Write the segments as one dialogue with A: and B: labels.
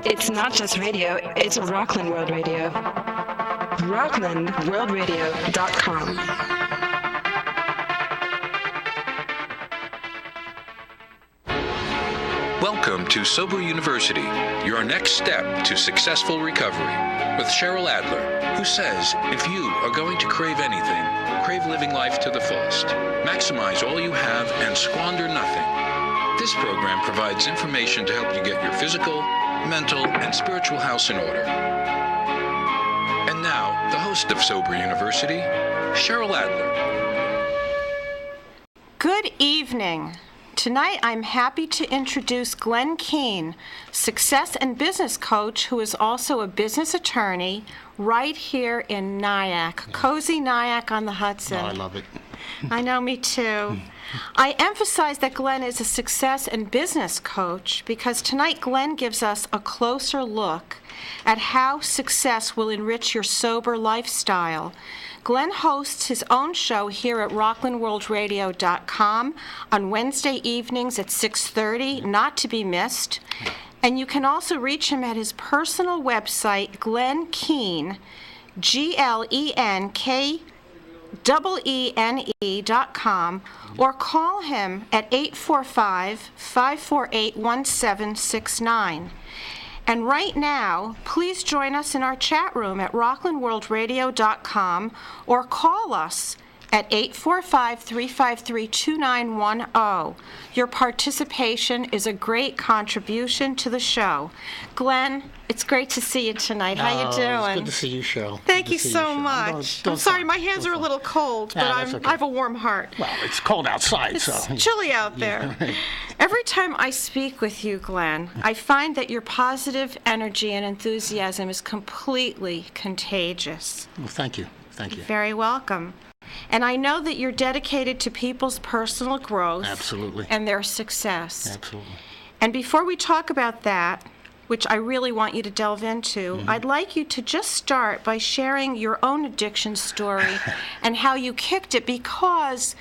A: It's not just radio, it's Rockland World Radio. RocklandWorldRadio.com.
B: Welcome to Sober University, your next step to successful recovery, with Cheryl Adler, who says if you are going to crave anything, crave living life to the fullest. Maximize all you have and squander nothing. This program provides information to help you get your physical, mental, and spiritual house in order. And now, the host of Sober University, Cheryl Adler.
C: Good evening. Tonight, I'm happy to introduce Glenn Keane, success and business coach who is also a business attorney right here in Nyack, cozy Nyack on the Hudson.
D: Oh, I love it.
C: I know, me too. I emphasize that Glenn is a success and business coach because tonight Glenn gives us a closer look at how success will enrich your sober lifestyle. Glenn hosts his own show here at RocklandWorldRadio.com on Wednesday evenings at 6:30, not to be missed. And you can also reach him at his personal website, Glenn Keane, GLENKEENE.com, or call him at 845-548-1769. And right now, please join us in our chat room at rocklandworldradio.com or call us at 845-353-2910. Your participation is a great contribution to the show. Glenn, it's great to see you tonight. How you doing?
D: It's good to see you, Cheryl.
C: Thank you so much. I'm sorry, my hands are a little cold, but I have a warm heart.
D: Well, it's cold outside,
C: It's
D: so.
C: chilly out there.
D: Yeah, right.
C: Every time I speak with you, Glenn, I find that your positive energy and enthusiasm is completely contagious.
D: Well, thank you. Thank you.
C: You're very welcome. And I know that you're dedicated to people's personal growth.
D: Absolutely.
C: And their success.
D: Absolutely.
C: And before we talk about that, which I really want you to delve into, I'd like you to just start by sharing your own addiction story and how you kicked it, because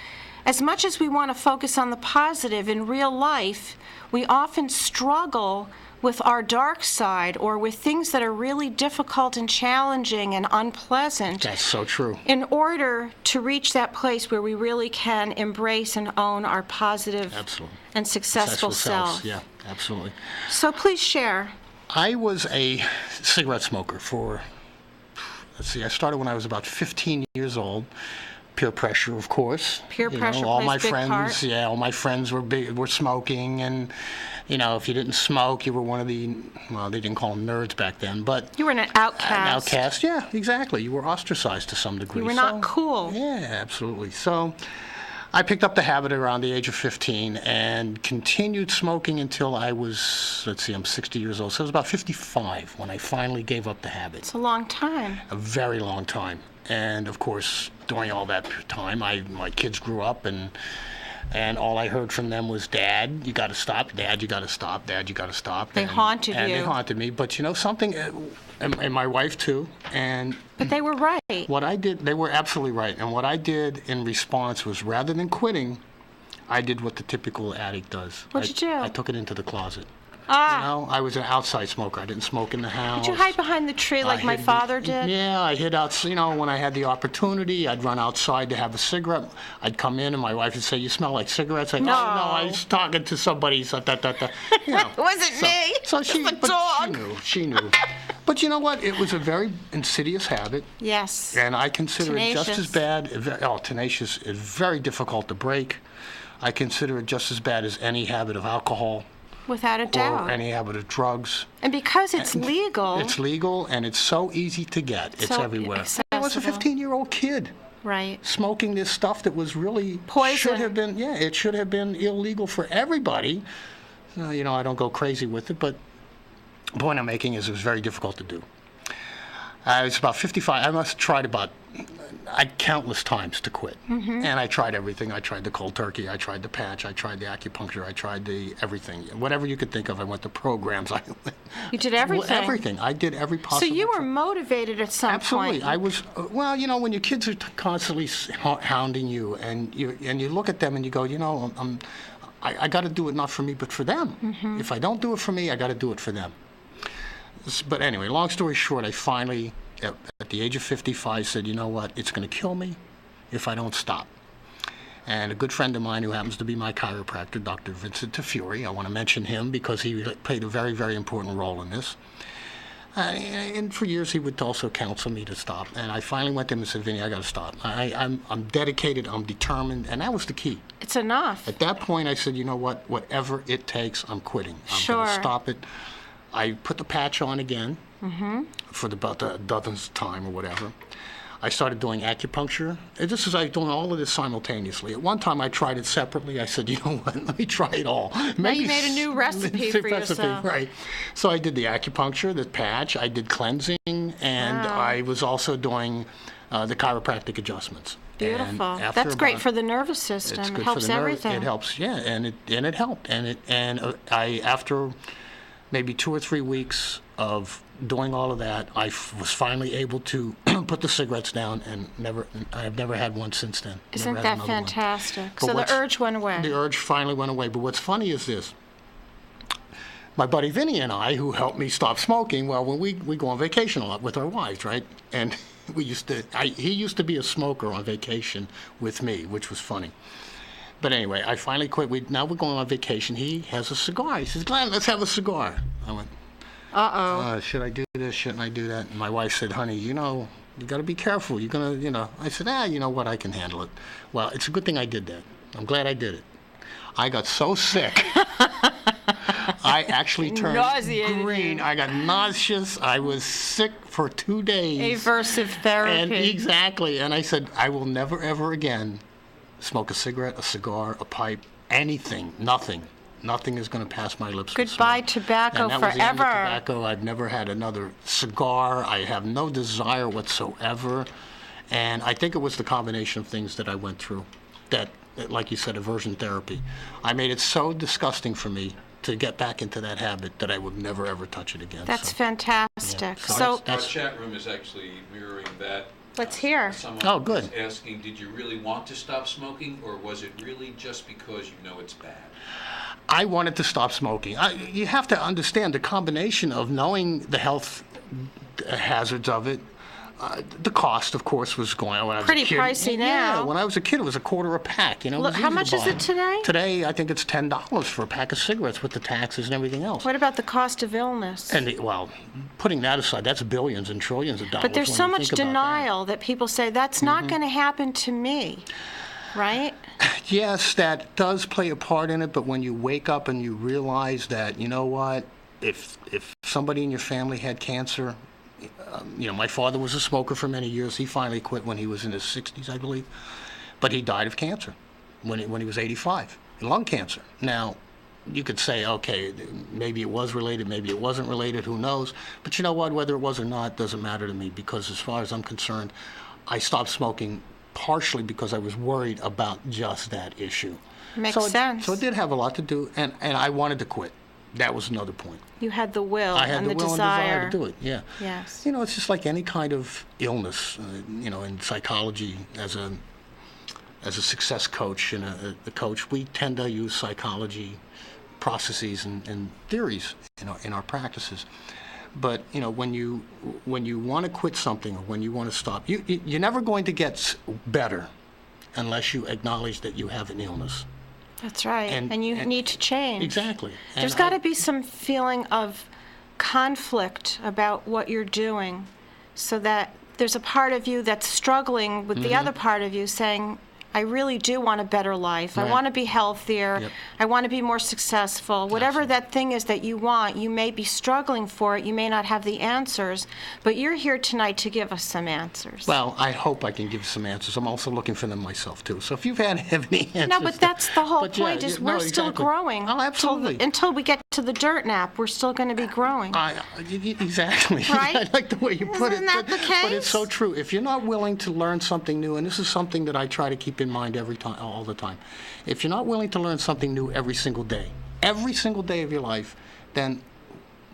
C: as much as we want to focus on the positive, in real life, we often struggle with our dark side or with things that are really difficult and challenging and unpleasant.
D: That's so true.
C: In order to reach that place where we really can embrace and own our positive and successful self.
D: Yeah, absolutely.
C: So please share.
D: I was a cigarette smoker for, I started when I was about 15 years old. Peer pressure, of course.
C: Peer pressure
D: all
C: plays
D: my
C: a big
D: friends,
C: part.
D: Yeah, all my friends were smoking, and if you didn't smoke, you were one of the, well, they didn't call them nerds back then, but
C: You were an outcast.
D: an outcast. Yeah, exactly. You were ostracized to some degree.
C: You were not cool.
D: Yeah, absolutely. So I picked up the habit around the age of 15 and continued smoking until I was, I'm 60 years old. So it was about 55 when I finally gave up the habit.
C: It's a long time.
D: A very long time. And of course, during all that time, my kids grew up, and all I heard from them was, "Dad, you got to stop. Dad, you got to stop. Dad, you got to stop."
C: They haunted you.
D: And they haunted me. But something, and my wife too.
C: But they were right.
D: What I did, they were absolutely right. And what I did in response was, rather than quitting, I did what the typical addict does.
C: What'd you do?
D: I took it into the closet.
C: Ah.
D: I was an outside smoker. I didn't smoke in the house.
C: Did you hide behind the tree like my father did?
D: Yeah, I hid out. When I had the opportunity, I'd run outside to have a cigarette. I'd come in, and my wife would say, "You smell like cigarettes." I'd,
C: No.
D: "Oh, no, I was talking to somebody." So,
C: It wasn't me.
D: So she,
C: It was the
D: but
C: dog.
D: She knew. But you know what? It was a very insidious habit.
C: Yes.
D: And I consider it just as
C: Tenacious.
D: bad. Tenacious is very difficult to break. I consider it just as bad as any habit of alcohol.
C: Without a
D: Or
C: doubt.
D: any habit of drugs.
C: And because it's legal.
D: It's legal, and it's so easy to get. It's
C: So
D: everywhere.
C: accessible.
D: I was a 15-year-old kid
C: Right.
D: smoking this stuff that was really
C: Poison.
D: it should have been illegal for everybody. I don't go crazy with it, but the point I'm making is it was very difficult to do. I was about 55. I must have tried countless times to quit. And I tried everything. I tried the cold turkey. I tried the patch. I tried the acupuncture. I tried the everything. Whatever you could think of. I went to programs.
C: You did everything.
D: Everything. I did every possible.
C: So you were motivated at some
D: Absolutely.
C: point.
D: I was. When your kids are constantly hounding you, and you look at them and you go, I got to do it not for me but for them. If I don't do it for me, I got to do it for them. But anyway, long story short, I finally, at the age of 55, said, you know what, it's going to kill me if I don't stop. And a good friend of mine who happens to be my chiropractor, Dr. Vincent Tafuri, I want to mention him because he played a very, very important role in this. And for years he would also counsel me to stop. And I finally went to him and said, Vinny, I got to stop. I'm dedicated, I'm determined, and that was the key.
C: It's enough.
D: At that point, I said, you know what, whatever it takes, I'm quitting. I'm
C: Sure.
D: going to stop it. I put the patch on again for about the dozenth time or whatever. I started doing acupuncture. And just as I was doing all of this simultaneously. At one time, I tried it separately. I said, you know what, let me try it all.
C: Now you made a new recipe for yourself.
D: Right. So I did the acupuncture, the patch, I did cleansing, and
C: Wow.
D: I was also doing the chiropractic adjustments.
C: Beautiful.
D: And after
C: That's great
D: about-
C: for the nervous system.
D: It's
C: It
D: good
C: helps
D: for the nerve.
C: everything.
D: It helps, yeah, and it helped. And I after maybe 2 or 3 weeks of doing all of that, I was finally able to put the cigarettes down, and I have never had one since then.
C: Isn't
D: Never had
C: that
D: another one.
C: fantastic?
D: But
C: So the
D: what's-
C: urge went away.
D: The urge finally went away. But what's funny is this. My buddy Vinny and I, who helped me stop smoking, well, when we go on vacation a lot with our wives, right? And he used to be a smoker on vacation with me, which was funny. But anyway, I finally quit. Now we're going on vacation. He has a cigar. He says, Glenn, let's have a cigar. I went,
C: Uh-oh.
D: should I do this? Shouldn't I do that? And my wife said, honey, you got to be careful. You're going to, I said, you know what? I can handle it. Well, it's a good thing I did that. I'm glad I did it. I got so sick. I actually turned
C: Nauseated
D: green.
C: you.
D: I got nauseous. I was sick for 2 days.
C: Aversive therapy.
D: And exactly. And I said, I will never, ever again smoke a cigarette, a cigar, a pipe, anything, nothing. Nothing is going to pass my lips. with
C: Goodbye,
D: smoke.
C: tobacco
D: And that was the end of
C: forever.
D: tobacco. I've never had another cigar. I have no desire whatsoever. And I think it was the combination of things that I went through that, like you said, aversion therapy. I made it so disgusting for me to get back into that habit that I would never, ever touch it again.
C: That's
D: So,
C: fantastic.
D: yeah.
C: So
B: Our chat room is actually mirroring that.
C: let's hear.
B: Someone
D: Oh, good.
B: was asking, did you really want to stop smoking, or was it really just because you know it's bad?
D: I wanted to stop smoking. You have to understand the combination of knowing the health hazards of it. The cost, of course, was going on when I was
C: Pretty
D: a kid.
C: pricey
D: Yeah,
C: now.
D: when I was a kid, it was $0.25 a pack. It
C: Look,
D: was
C: how
D: easy
C: much
D: to
C: is
D: buy.
C: it today?
D: Today, I think it's $10 for a pack of cigarettes with the taxes and everything else.
C: What about the cost of illness?
D: And well, putting that aside, that's billions and trillions of dollars.
C: But there's
D: when
C: so
D: you
C: much
D: think about that.
C: denial that people say, that's not going to happen to me, right?
D: Yes, that does play a part in it, but when you wake up and you realize that, you know what, if somebody in your family had cancer, my father was a smoker for many years. He finally quit when he was in his 60s, I believe, but he died of cancer when he was 85, lung cancer. Now, you could say, okay, maybe it was related, maybe it wasn't related, who knows? But you know what, whether it was or not doesn't matter to me, because as far as I'm concerned, I stopped smoking partially because I was worried about just that issue.
C: Makes sense.
D: So it did have a lot to do, and I wanted to quit. That was another point.
C: You had the will
D: I had
C: and
D: the
C: the
D: will
C: desire.
D: and desire to do it, yeah.
C: Yes.
D: It's just like any kind of illness, in psychology, as a success coach and a coach, we tend to use psychology processes and theories in our practices. But when you want to quit something or when you want to stop, you're never going to get better unless you acknowledge that you have an illness.
C: That's right.
D: And-
C: you
D: and-
C: need to change.
D: Exactly.
C: There's got to be some feeling of conflict about what you're doing, so that there's a part of you that's struggling with the other part of you saying, I really do want a better life. I
D: Right.
C: want to be healthier.
D: Yep.
C: I want to be more successful. Whatever that thing is that you want, you may be struggling for it. You may not have the answers, but you're here tonight to give us some answers.
D: Well, I hope I can give some answers. I'm also looking for them myself, too. So if you've had any answers...
C: No, but that's the whole
D: But yeah,
C: point, is
D: yeah,
C: we're
D: no,
C: still
D: exactly.
C: growing.
D: Oh, absolutely.
C: Until we get to the dirt nap, we're still going to be growing.
D: Exactly.
C: Right?
D: I like the way you put
C: Isn't
D: it.
C: that the
D: But it's
C: case?
D: so true. If you're not willing to learn something new, and this is something that I try to keep in mind all the time, if you're not willing to learn something new every single day of your life, then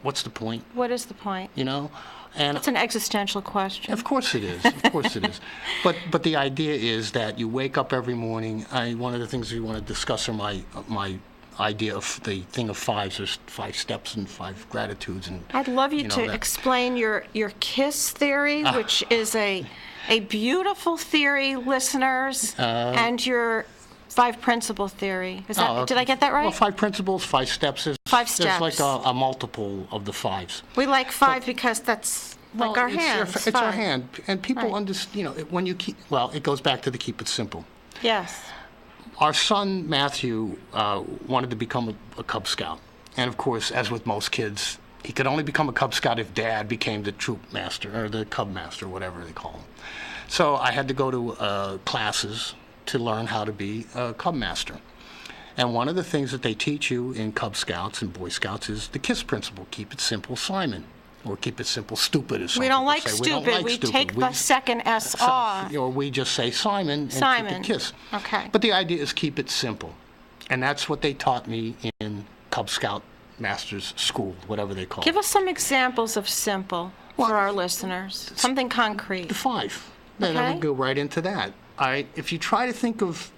D: what's the point?
C: What is the point?
D: And
C: It's an existential question.
D: of course it is. Of course it is. But the idea is that you wake up every morning. One of the things we want to discuss are my idea of the thing of fives. There's 5 steps and 5 gratitudes. And
C: I'd love you
D: know,
C: to
D: that-
C: explain your KISS theory, which is a beautiful theory, listeners, and your 5 principle theory. Did I get that right?
D: Well, 5 principles, 5 steps. There's
C: 5 steps.
D: There's like a multiple of the 5s.
C: We like 5 because that's like our hands.
D: It's our
C: 5.
D: hand, and people
C: Right.
D: understand. When you keep, well, it goes back to the keep it simple.
C: Yes.
D: Our son Matthew wanted to become a Cub Scout, and of course, as with most kids, he could only become a Cub Scout if Dad became the troop master or the Cub master, whatever they call him. So I had to go to classes to learn how to be a Cub master. And one of the things that they teach you in Cub Scouts and Boy Scouts is the KISS principle: keep it simple, Simon, or keep it simple, stupid, as some
C: We don't
D: people
C: like
D: say.
C: stupid. We take the second S
D: So,
C: off.
D: or we just say Simon and
C: Simon.
D: keep it KISS.
C: Okay.
D: But the idea is keep it simple. And that's what they taught me in Cub Scout Masters School, whatever they call
C: Give
D: it.
C: us some examples of simple for our listeners. Something concrete.
D: The 5. Then I
C: Okay.
D: would go right into that. All right. If you try to think of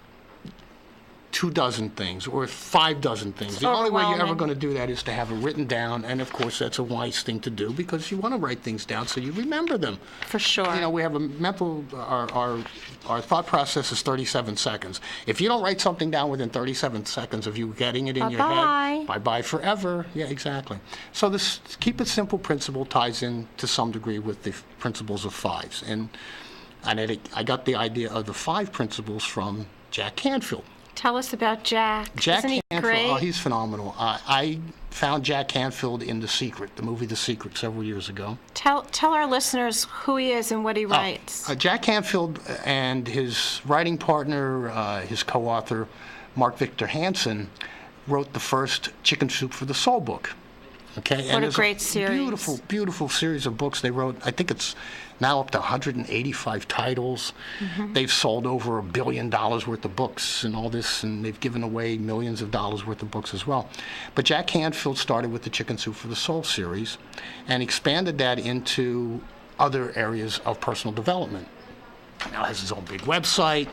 D: 24 things or 5 things, the only way you're ever
C: overwhelming.
D: going to do that is to have it written down. And of course, that's a wise thing to do because you want to write things down so you remember them.
C: For sure.
D: You know, we have a mental, our thought process is 37 seconds. If you don't write something down within 37 seconds of you getting it in your
C: Bye-bye.
D: head, bye-bye forever. Yeah, exactly. So this keep it simple principle ties in to some degree with the principles of 5s. And I got the idea of the 5 principles from Jack Canfield.
C: Tell us about Jack.
D: Jack
C: Isn't he
D: Canfield,
C: great?
D: oh, he's phenomenal. I found Jack Canfield in The Secret, the movie The Secret, several years ago.
C: Tell our listeners who he is and what he writes.
D: Jack Canfield and his writing partner, his co-author, Mark Victor Hansen, wrote the first Chicken Soup for the Soul book. Okay,
C: What a
D: there's
C: great series.
D: Beautiful, beautiful series of books they wrote. I think it's now up to 185 titles.
C: Mm-hmm.
D: They've sold over $1 billion worth of books and all this, and they've given away millions of dollars worth of books as well. But Jack Canfield started with the Chicken Soup for the Soul series and expanded that into other areas of personal development. Now has his own big website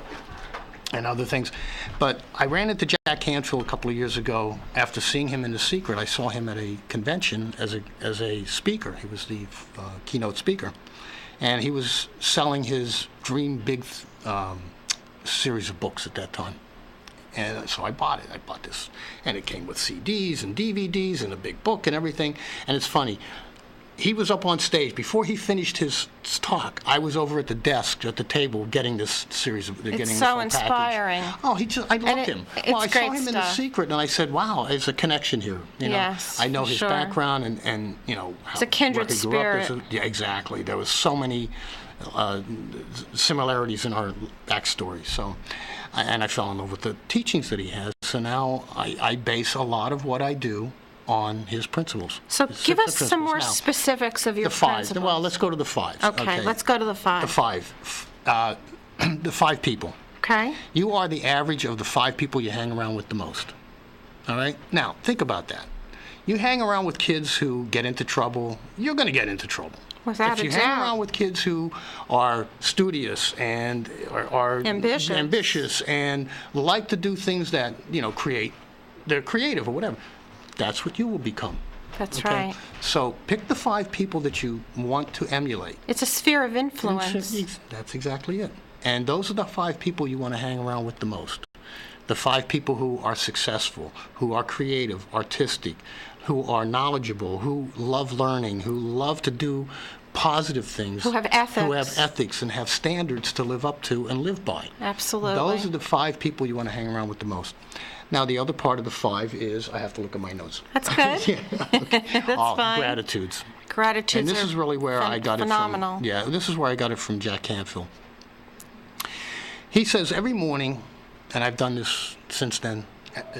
D: and other things. But I ran into Jack Canfield a couple of years ago. After seeing him in The Secret, I saw him at a convention as a speaker. He was the keynote speaker. And he was selling his Dream Big series of books at that time. And so I bought it. I bought this. And it came with CDs and DVDs and a big book and everything. And it's funny. He was up on stage. Before he finished his talk, I was over at the desk, at the table, getting this series of, getting this
C: so
D: whole
C: inspiring.
D: package. Oh, I loved him.
C: it's
D: Well, I saw
C: great
D: him in The
C: stuff.
D: Secret, and I said, wow, there's a connection here. You know,
C: Yes,
D: I know
C: for
D: his
C: sure.
D: background and you know,
C: It's a kindred
D: where he grew up.
C: spirit.
D: Yeah, exactly. There was so many similarities in our backstory. So, and I fell in love with the teachings that he has. So now I base a lot of what I do on his principles.
C: So
D: His
C: give us
D: principles.
C: some more
D: Now,
C: specifics of your
D: the 5.
C: principles.
D: Well, let's go to the 5.
C: Okay, let's go to the 5.
D: The 5. The 5 people.
C: Okay.
D: You are the average of the 5 people you hang around with the most. All right? Now, think about that. You hang around with kids who get into trouble, you're going to get into trouble.
C: Without
D: if you
C: a
D: hang
C: doubt.
D: around with kids who are studious and are ambitious and like to do things that, you know, they're creative or whatever, that's what you will become.
C: That's
D: Okay?
C: right.
D: So pick the 5 people that you want to emulate.
C: It's a sphere of influence.
D: That's exactly it. And those are the 5 people you want to hang around with the most. The 5 people who are successful, who are creative, artistic, who are knowledgeable, who love learning, who love to do positive things.
C: Who have ethics.
D: Who have ethics and have standards to live up to and live by.
C: Absolutely.
D: Those are the 5 people you want to hang around with the most. Now, the other part of the 5 is, I have to look at my notes.
C: That's good.
D: Yeah, okay.
C: That's fine.
D: Gratitudes.
C: Gratitudes
D: And this
C: are
D: is really where I got
C: phenomenal.
D: it from. Yeah, this is where I got it from Jack Canfield. He says every morning, and I've done this since then,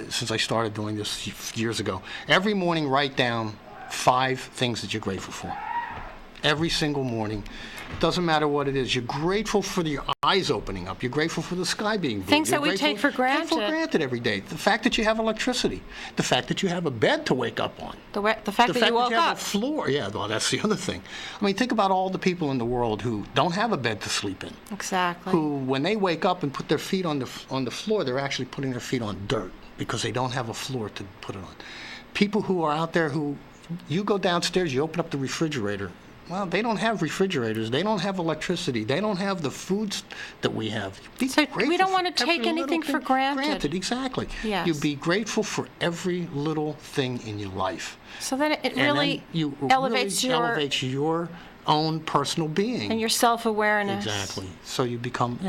D: since I started doing this years ago, every morning write down 5 things that you're grateful for. Every single morning. Doesn't matter what it is. You're grateful for your eyes opening up. You're grateful for the sky being blue.
C: Things that we
D: You're
C: take for granted.
D: Take for granted every day. The fact that you have electricity. The fact that you have a bed to wake up on.
C: The fact that you woke
D: have
C: up.
D: a floor. Yeah, well, that's the other thing. I mean, think about all the people in the world who don't have a bed to sleep in.
C: Exactly.
D: Who, when they wake up and put their feet on the floor, they're actually putting their feet on dirt. because they don't have a floor to put it on. People who are out there who, you go downstairs, you open up the refrigerator. Well, they don't have refrigerators. They don't have electricity. They don't have the foods that we have.
C: So we don't want to take anything for granted.
D: Exactly.
C: Yes.
D: You be grateful for every little thing in your life.
C: So then it
D: And
C: really
D: then you
C: elevates
D: really elevates your own personal being.
C: and your self-awareness.
D: Exactly. So you become,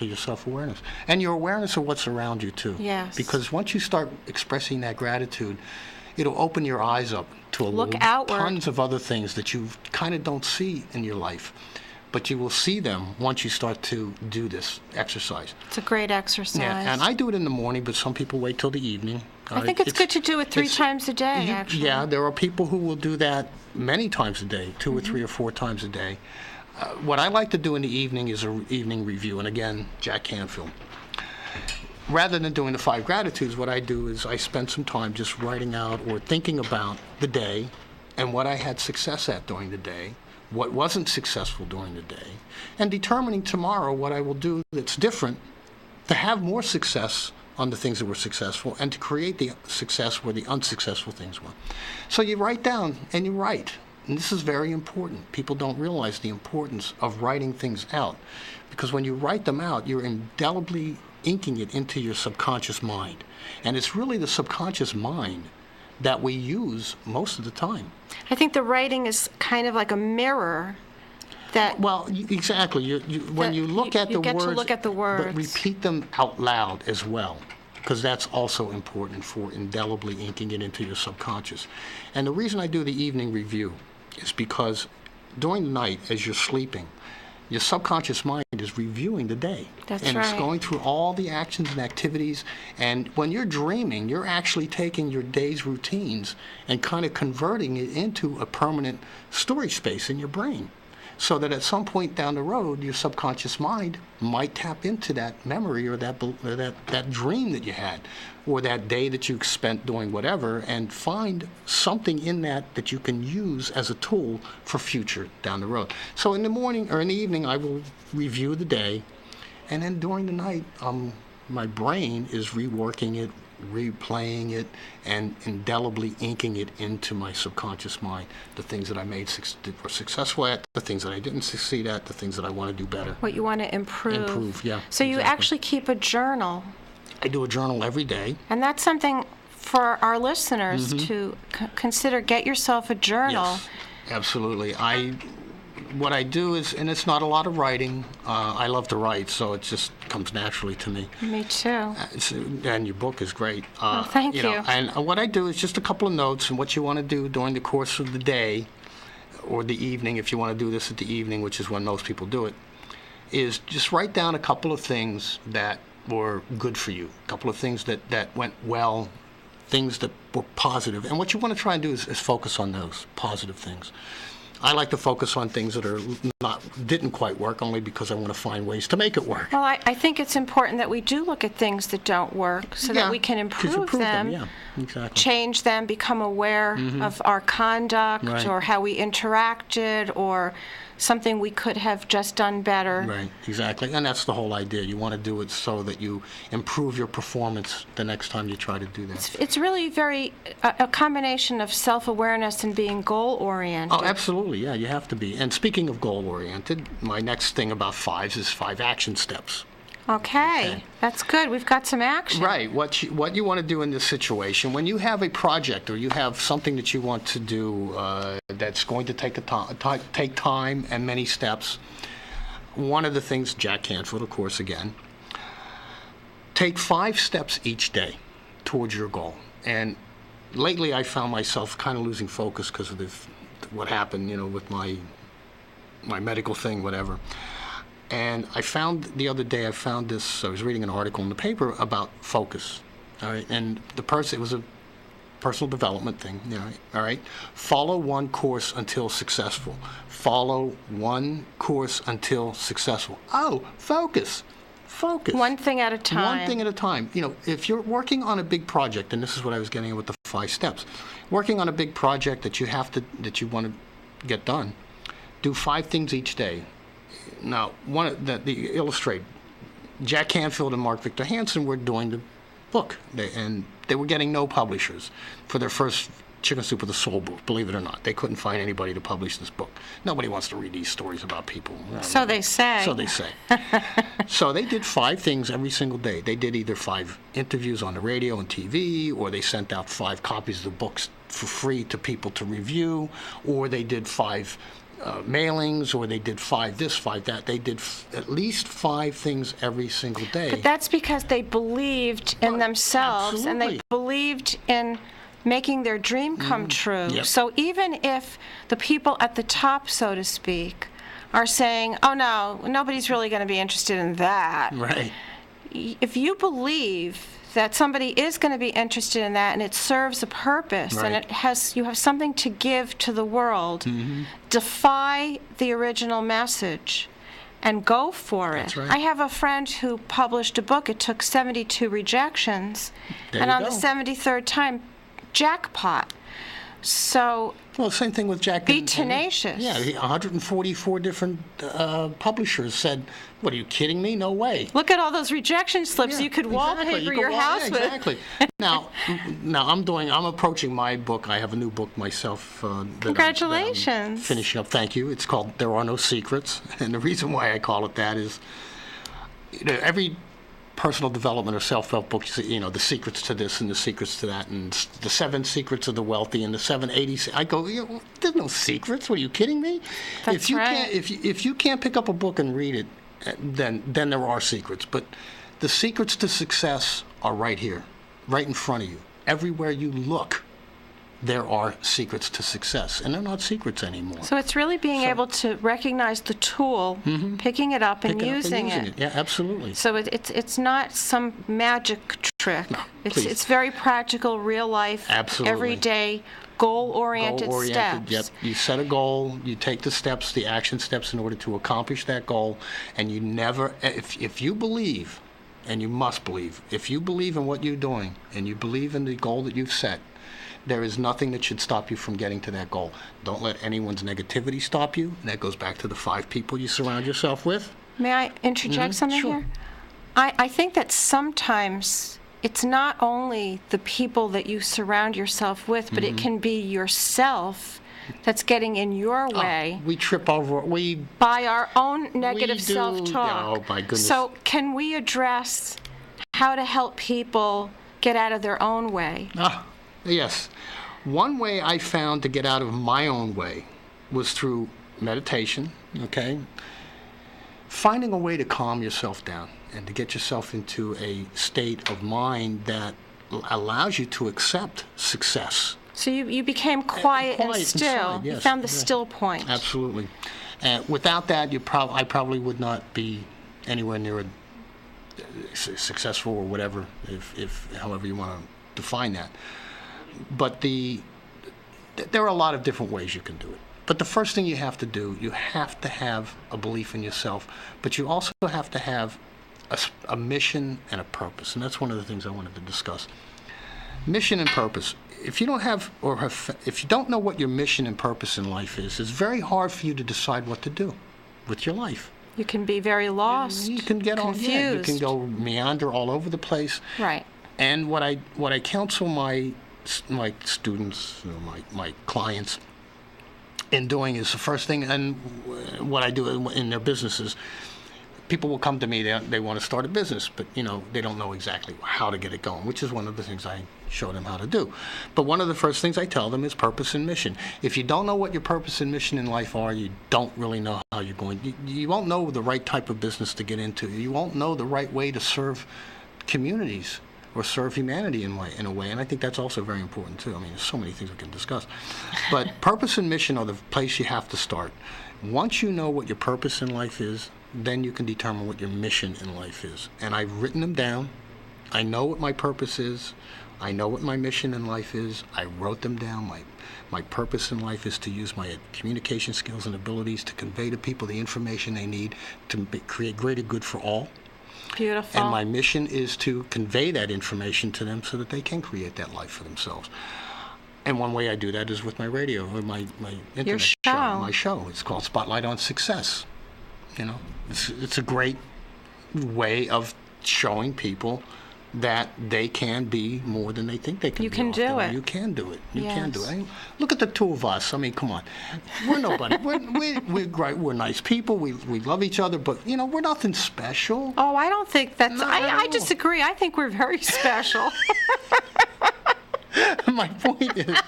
D: your self-awareness. And your awareness of what's around you, too.
C: Yes.
D: Because once you start expressing that gratitude, it'll open your eyes up to
C: Look outward.
D: tons of other things that you kind of don't see in your life. But you will see them once you start to do this exercise.
C: It's a great exercise.
D: Yeah, and I do it in the morning, but some people wait till the evening.
C: I think it's good to do it 3 times a day, actually.
D: Yeah, there are people who will do that many times a day, 2 or 3 or 4 times a day. What I like to do in the evening is an evening review, and again, Jack Canfield. Rather than doing the 5 gratitudes, what I do is I spend some time just writing out or thinking about the day and what I had success at during the day, what wasn't successful during the day, and determining tomorrow what I will do that's different to have more success on the things that were successful and to create the success where the unsuccessful things were. So you write down and you write. And this is very important. People don't realize the importance of writing things out, because when you write them out, you're indelibly inking it into your subconscious mind. And it's really the subconscious mind that we use most of the time.
C: I think the writing is kind of like a mirror that...
D: Well, exactly. When you look at the
C: get
D: words,
C: to look at the words.
D: But repeat them out loud as well, because that's also important for indelibly inking it into your subconscious. And the reason I do the evening review is because during the night, as you're sleeping, your subconscious mind is reviewing the day.
C: That's
D: and
C: right.
D: it's going through all the actions and activities. And when you're dreaming, you're actually taking your day's routines and kind of converting it into a permanent storage space in your brain. So that at some point down the road, your subconscious mind might tap into that memory or that dream that you had, or that day that you spent doing whatever, and find something in that you can use as a tool for future down the road. So in the morning or in the evening, I will review the day, and then during the night, my brain is reworking it, replaying it, and indelibly inking it into my subconscious mind. The things that I were successful at, the things that I didn't succeed at, the things that I want to do better.
C: What you want to improve.
D: Improve, yeah.
C: So you
D: exactly.
C: actually keep a journal.
D: I do a journal every day.
C: And that's something for our listeners to consider. Get yourself a journal.
D: Yes, absolutely. What I do is, and it's not a lot of writing. I love to write, so it just comes naturally to me.
C: Me too.
D: And your book is great.
C: Thank you.
D: And what I do is just a couple of notes and what you want to do during the course of the day or the evening, if you want to do this at the evening, which is when most people do it, is just write down a couple of things that were good for you, a couple of things that went well, things that were positive. And what you want to try and do is focus on those positive things. I like to focus on things that didn't quite work, only because I want to find ways to make it work.
C: Well, I think it's important that we do look at things that don't work so that we can improve them,
D: yeah, exactly.
C: change them, become aware of our conduct
D: Right.
C: or how we interacted or something we could have just done better.
D: Right, exactly. And that's the whole idea. You want to do it so that you improve your performance the next time you try to do that.
C: It's really a combination of self-awareness and being goal-oriented.
D: Oh, absolutely. Yeah, you have to be. And speaking of goal-oriented, my next thing about 5s is 5 action steps.
C: Okay, that's good. We've got some action.
D: Right. What you want to do in this situation, when you have a project or you have something that you want to do that's going to take time and many steps, one of the things, Jack Canfield, of course, again, take 5 steps each day towards your goal. And lately I found myself kind of losing focus because of what happened, with my medical thing, whatever. And I found the other day, I was reading an article in the paper about focus, all right? And it was a personal development thing, all right? Follow one course until successful. Follow one course until successful. Oh, focus.
C: One thing at a time.
D: One thing at a time. If you're working on a big project, and this is what I was getting at with the 5 steps, working on a big project that you want to get done, do 5 things each day. Now, illustrate, Jack Canfield and Mark Victor Hansen were doing book. They were getting no publishers for their first Chicken Soup with a Soul book, believe it or not. They couldn't find anybody to publish this book. Nobody wants to read these stories about people.
C: So they say.
D: So they say. So they did 5 things every single day. They did either 5 interviews on the radio and TV, or they sent out 5 copies of the books for free to people to review, or they did 5 mailings, or they did 5 this, 5 that. They did at least 5 things every single day.
C: But that's because they believed in themselves, and they believed in making their dream come true.
D: Yep.
C: So even if the people at the top, so to speak, are saying, oh no, nobody's really going to be interested in that.
D: Right.
C: If you believe that somebody is going to be interested in that and it serves a purpose,
D: Right.
C: and you have something to give to the world, defy the original message and go for it.
D: That's right.
C: I have a friend who published a book. It took 72 rejections,
D: There
C: and
D: you
C: on the
D: go.
C: 73rd time, jackpot. So
D: Well, same thing with Jack.
C: Be tenacious.
D: Yeah, 144 different publishers said, "What, are you kidding me? No way."
C: look at all those rejection slips
D: Yeah,
C: you could
D: exactly.
C: wallpaper
D: You could
C: your house with.
D: Exactly. Now I'm approaching my book. I have a new book myself. That I'm
C: Congratulations.
D: finishing up. Thank you. It's called There Are No Secrets, and the reason why I call it that is, every personal development or self-help book, the secrets to this and the secrets to that, and the 7 secrets of the wealthy and the 780. I go, there's no secrets. What, are you kidding me?
C: That's
D: if you
C: right.
D: Can't, if you can't pick up a book and read it, then there are secrets. But the secrets to success are right here, right in front of you. Everywhere you look, there are secrets to success, and they're not secrets anymore.
C: So it's really being able to recognize the tool, picking it up, and
D: Pick it up
C: using
D: and
C: it.
D: Yeah, absolutely.
C: So it's not some magic trick.
D: No,
C: it's
D: please.
C: very practical, real life,
D: Absolutely.
C: everyday, goal-oriented steps.
D: Yep. You set a goal, you take the steps, the action steps in order to accomplish that goal, and you never, if you believe, and you must believe, if you believe in what you're doing, and you believe in the goal that you've set, there is nothing that should stop you from getting to that goal. Don't let anyone's negativity stop you. And that goes back to the 5 people you surround yourself with.
C: May I interject something
D: sure.
C: here? I think that sometimes it's not only the people that you surround yourself with, but it can be yourself that's getting in your way
D: We trip over.
C: by our own negative
D: do.
C: self-talk.
D: Oh, my goodness.
C: So can we address how to help people get out of their own way?
D: Yes. One way I found to get out of my own way was through meditation, okay? Finding a way to calm yourself down and to get yourself into a state of mind that allows you to accept success.
C: So you became quiet and
D: quiet
C: still.
D: inside,
C: You
D: yes,
C: found the
D: yeah.
C: still point.
D: Absolutely. Without that, I probably would not be anywhere near successful or whatever, if however you want to define that. But there are a lot of different ways you can do it. But the first thing you have to do, you have to have a belief in yourself, but you also have to have a mission and a purpose. And that's one of the things I wanted to discuss. Mission and purpose. If you don't if you don't know what your mission and purpose in life is, it's very hard for you to decide what to do with your life.
C: You can be very lost,
D: You can get
C: confused.
D: you can go meander all over the place.
C: Right.
D: And what I counsel my students, my clients, in doing is the first thing, and what I do in their businesses, people will come to me, they want to start a business, but they don't know exactly how to get it going, which is one of the things I show them how to do. But one of the first things I tell them is purpose and mission. If you don't know what your purpose and mission in life are, you don't really know how you're going. You won't know the right type of business to get into. You won't know the right way to serve communities or serve humanity in a way, and I think that's also very important too. I mean, there's so many things we can discuss. But purpose and mission are the place you have to start. Once you know what your purpose in life is, then you can determine what your mission in life is. And I've written them down. I know what my purpose is. I know what my mission in life is. I wrote them down. My purpose in life is to use my communication skills and abilities to convey to people the information they need to create greater good for all.
C: Beautiful.
D: And my mission is to convey that information to them so that they can create that life for themselves. And one way I do that is with my radio or my internet
C: show.
D: My show. It's called Spotlight on Success. It's a great way of showing people that they can be more than they think they can be.
C: You can
D: often.
C: do it.
D: You can do it. You can do
C: Yes.
D: it. Look at the two of us. I mean, come on. We're nobody. We're great. We're nice people. We love each other, but, we're nothing special.
C: Oh, I don't think that's...
D: No,
C: I
D: no.
C: disagree. I think we're very special.
D: My point is,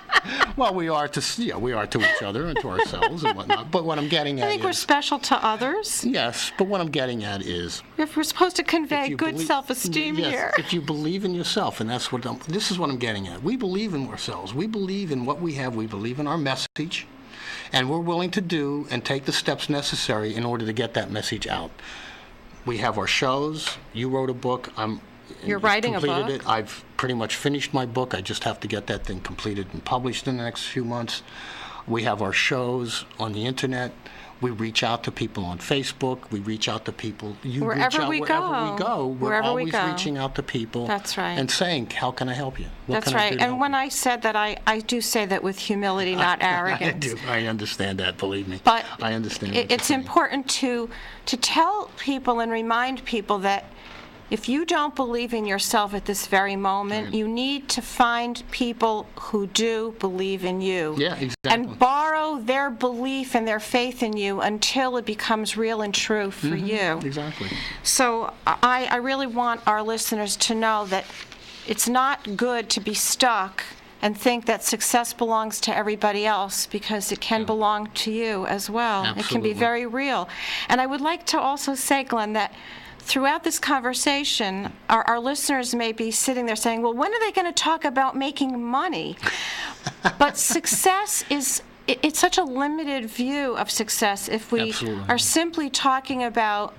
D: well, we are to each other and to ourselves and whatnot. But what I'm getting at
C: I think
D: is...
C: we're special to others.
D: Yes, but what I'm getting at is...
C: If we're supposed to convey
D: if you
C: good self-esteem
D: yes,
C: here.
D: if you believe in yourself, and this is what I'm getting at. We believe in ourselves. We believe in what we have. We believe in our message. And we're willing to do and take the steps necessary in order to get that message out. We have our shows. You wrote a book.
C: You're writing a
D: completed
C: book.
D: it. I've pretty much finished my book. I just have to get that thing completed and published in the next few months. We have our shows on the internet. We reach out to people on Facebook. We reach out to people. You
C: Wherever
D: reach out
C: we
D: wherever
C: go.
D: we go. We're
C: Wherever we
D: always
C: go.
D: reaching out to people.
C: That's right.
D: And saying, how can I help you? What
C: That's
D: can I do
C: right.
D: to
C: And
D: help
C: when
D: you?
C: I said that, I do say that with humility, not arrogance.
D: I do. I understand that, believe me.
C: But
D: I understand what
C: it's
D: you're saying.
C: important to tell people and remind people that if you don't believe in yourself at this very moment, you need to find people who do believe in you.
D: Yeah, exactly.
C: And borrow their belief and their faith in you until it becomes real and true for you.
D: Exactly.
C: So I really want our listeners to know that it's not good to be stuck and think that success belongs to everybody else, because it can belong to you as well. It can be
D: Absolutely.
C: very real. And I would like to also say, Glenn, that throughout this conversation, our listeners may be sitting there saying, well, when are they going to talk about making money? But success it's such a limited view of success if we
D: Absolutely.
C: are simply talking about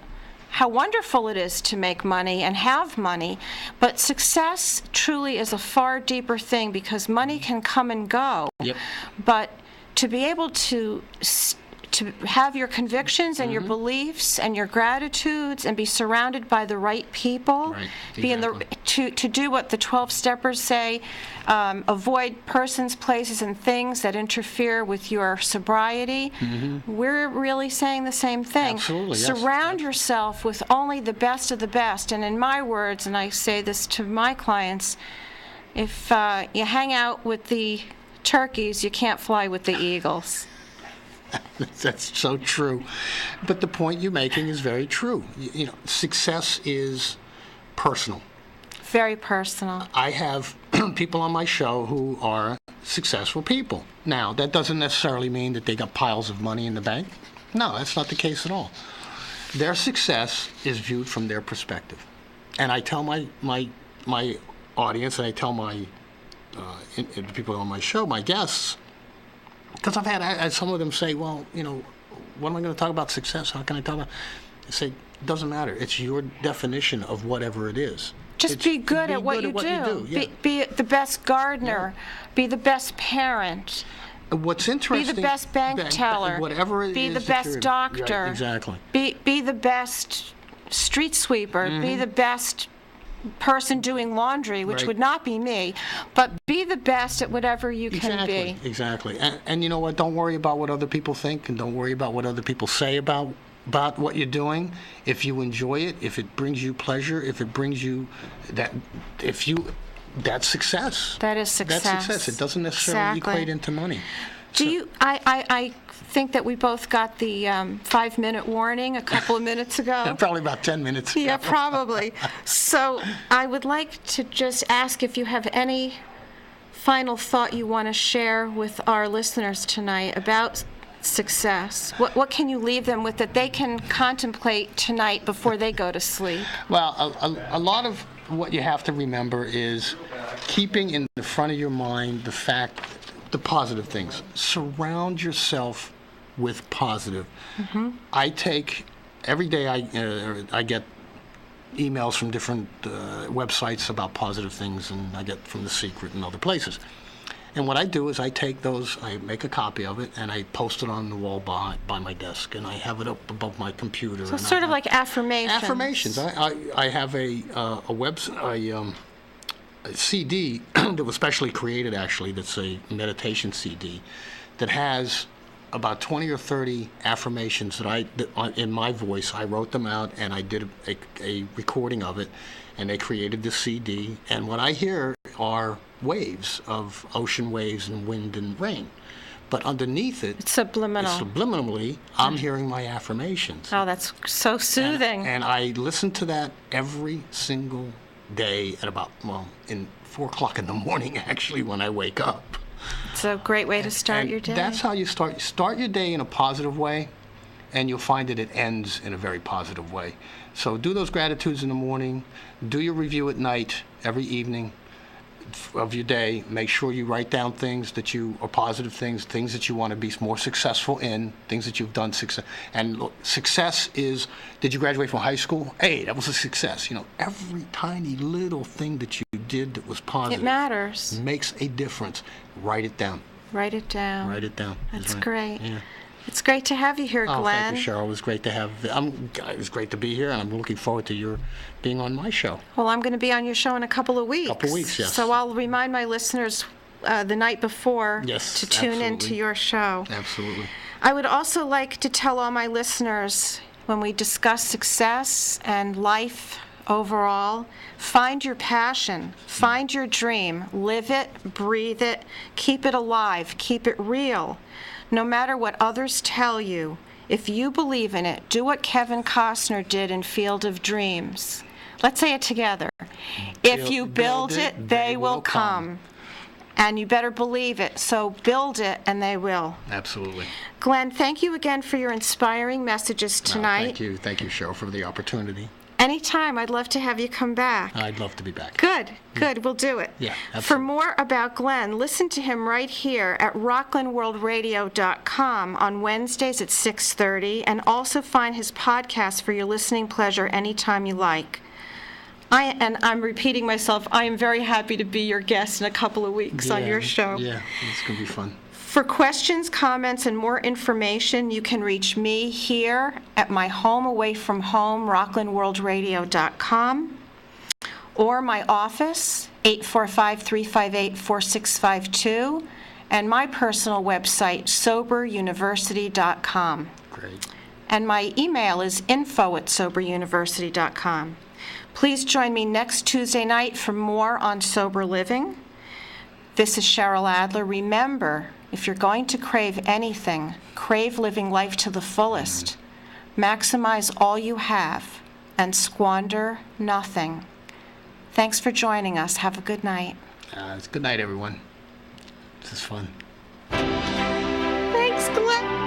C: how wonderful it is to make money and have money. But success truly is a far deeper thing, because money can come and go.
D: Yep.
C: But to be able to have your convictions and your beliefs and your gratitudes and be surrounded by the right people,
D: Right,
C: be in the
D: exactly.
C: to do what the 12 steppers say, avoid persons, places, and things that interfere with your sobriety. We're really saying the same thing.
D: Absolutely, yes.
C: Surround yourself with only the best of the best. And in my words, and I say this to my clients, if you hang out with the turkeys, you can't fly with the eagles.
D: That's so true. But the point you're making is very true. Success is personal.
C: Very personal.
D: I have people on my show who are successful people. Now, that doesn't necessarily mean that they got piles of money in the bank. No, that's not the case at all. Their success is viewed from their perspective. And I tell my audience, and I tell my the people on my show, my guests, because I've had some of them say, well, what am I going to talk about success? How can I talk about? I say, it doesn't matter. It's your definition of whatever it is.
C: Just be good at what you do.
D: Yeah.
C: Be the best gardener. Be the best parent.
D: What's
C: Be
D: interesting...
C: the best bank teller.
D: Whatever it
C: Be
D: is
C: the
D: that
C: best
D: you're-
C: doctor.
D: Right, exactly.
C: Be the best street sweeper. Be the best person doing laundry, which
D: Right.
C: would not be me. But be the best at whatever you can be.
D: Exactly. And you know what? Don't worry about what other people think, and don't worry about what other people say about what you're doing. If you enjoy it, if it brings you pleasure, if it brings you that's success.
C: That is success.
D: That's success. It doesn't necessarily
C: Exactly.
D: equate into money.
C: I think that we both got the 5-minute warning a couple of minutes ago.
D: Probably about 10 minutes.
C: Yeah, probably. So I would like to just ask if you have any final thought you want to share with our listeners tonight about success. What can you leave them with that they can contemplate tonight before they go to sleep?
D: Well, a lot of what you have to remember is keeping in the front of your mind the positive things. Surround yourself with positive. I take, every day I get emails from different websites about positive things, and I get from The Secret and other places. And what I do is I take those, I make a copy of it, and I post it on the wall by my desk, and I have it up above my computer.
C: So sort of like affirmations.
D: Affirmations. I have a CD that was specially created, actually, that's a meditation CD that has about 20 or 30 affirmations that in my voice. I wrote them out, and I did a recording of it, and they created the CD. And what I hear are waves of ocean waves and wind and rain. But underneath it,
C: It's subliminal.
D: subliminally, I'm hearing my affirmations.
C: Oh, that's so soothing.
D: And I listen to that every single day at about, in 4 o'clock in the morning, actually, when I wake up.
C: It's a great way to start
D: And
C: your day.
D: That's how you start your day in a positive way, and you'll find that it ends in a very positive way. So do those gratitudes in the morning, do your review at night, every evening of your day. Make sure you write down things that you are positive things that you want to be more successful in, things that you've done success. And look, success is, did you graduate from high school? Hey, that was a success. Every tiny little thing that you did that was positive.
C: It matters.
D: Makes a difference. Write it down.
C: Write it down.
D: Write it down.
C: That's
D: right.
C: great.
D: Yeah.
C: It's great to have you here,
D: Oh,
C: Glenn.
D: thank you, Cheryl. It was great to have. It was great to be here, and I'm looking forward to your being on my show.
C: Well, I'm going to be on your show in a couple of weeks.
D: Couple weeks, yes.
C: So I'll remind my listeners the night before
D: Yes,
C: to tune into
D: absolutely.
C: your show.
D: Absolutely.
C: I would also like to tell all my listeners, when we discuss success and life overall, find your passion, find your dream, live it, breathe it, keep it alive, keep it real. No matter what others tell you, if you believe in it, do what Kevin Costner did in Field of Dreams. Let's say it together. If you build it, they will come. And you better believe it. So build it, and they will.
D: Absolutely.
C: Glenn, thank you again for your inspiring messages tonight.
D: Thank you. Thank you, Cheryl, for the opportunity.
C: Anytime, I'd love to have you come back.
D: I'd love to be back.
C: Good, we'll do it.
D: Yeah,
C: For
D: absolutely.
C: more about Glenn, listen to him right here at rocklandworldradio.com on Wednesdays at 6:30, and also find his podcast for your listening pleasure anytime you like. I'm repeating myself, I am very happy to be your guest in a couple of weeks on your show.
D: Yeah, it's going to be fun.
C: For questions, comments, and more information, you can reach me here at my home away from home, rocklandworldradio.com, or my office, 845-358-4652, and my personal website, soberuniversity.com.
D: Great.
C: And my email is info@soberuniversity.com. Please join me next Tuesday night for more on sober living. This is Cheryl Adler. Remember, if you're going to crave anything, crave living life to the fullest. Maximize all you have and squander nothing. Thanks for joining us. Have a good night.
D: It's good night, everyone. This is fun.
C: Thanks, Glenn.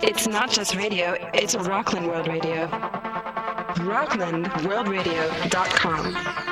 A: It's not just radio, it's Rockland World Radio. RocklandWorldradio.com.